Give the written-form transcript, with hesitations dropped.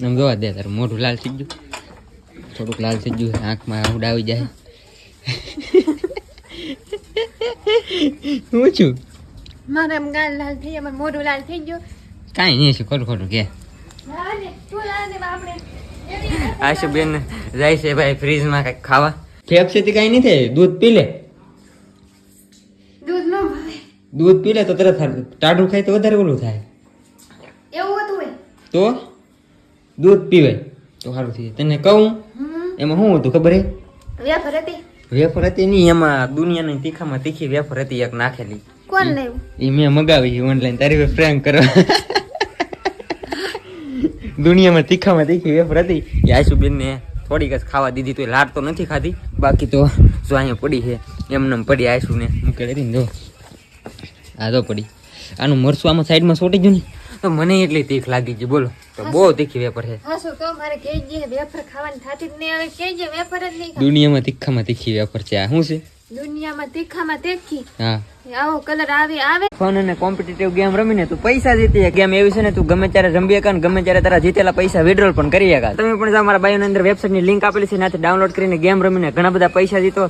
આમ જોવા દે તારું મોઢું લાલ થઈ ગયું, થોડુંક લાલ થઈ ગયું, આંખમાં આવડ આવી જાય. હું છું મારે એમ ગાલ લાલ થઈ ગયા, મોઢું લાલ થઈ ગયું. કાંઈ નહીં છે, ખોટું ખોટું કે. આશુબેન જાય છે ભાઈ ફ્રીજમાં કંઈક ખાવા. ફેફસેથી કાંઈ નહીં થાય, દૂધ પી લે. દૂધ ન ભાવે. દૂધ પી લે તો તરત ટાઢું ખાય તો વધારે ઓલું થાય. એવું હતું હોય તો દૂધ પીવાય તો સારું થઈ જાય. તને કહું એમાં શું હતું ખબર હે? વેફર હતી. વેફર હતી નહીં, એમાં દુનિયાની તીખામાં તીખી વેફર હતી એક નાખેલી. કોણ લેવું? એ મેં મગાવી ઓનલાઈન તારી ફ્રેન્ક કરવા. દુનિયામાં તીખામાં તીખી વેફર હતી એ આશુબેન ને થોડીક જ ખાવા દીધી તો લાડ તો નથી ખાધી, બાકી તો જો અહીંયા પડી છે એમને પડી. આશુ ને મૂકેલી હતી ને જો આ તો પડી. આનું મરસું આમાં સાઈડમાં સોટી ગયું ને તો મને એટલી તીખ લાગી ગઈ. બોલો તો બહુ તીખી વેફર છે. હા શું કહું, મારે કેજી વેફર ખાવાની થતી જ નહીં. હવે કેજી વેફર જ નહીં ખાવાની. દુનિયામાં તીખામાં તીખી વેફર છે. આ શું છે? દુનિયામાં તીખામાં તીખી. હા, આવો કલર આવે. ફન અને કોમ્પિટિટિવ ગેમ રમીને તું પૈસા જીતી. ગેમ એવી છે ને તું ગમે ત્યારે રમી શકા ને ગમે ત્યારે તારા જીતેલા પૈસા વિડ્રોલ પણ કરી શકા. તમે પણ મારા બાયોની અંદર વેબસાઇટની લિંક આપેલી છે, ત્યાંથી ડાઉનલોડ કરીને ગેમ રમીને ઘણા બધા પૈસા જીતો.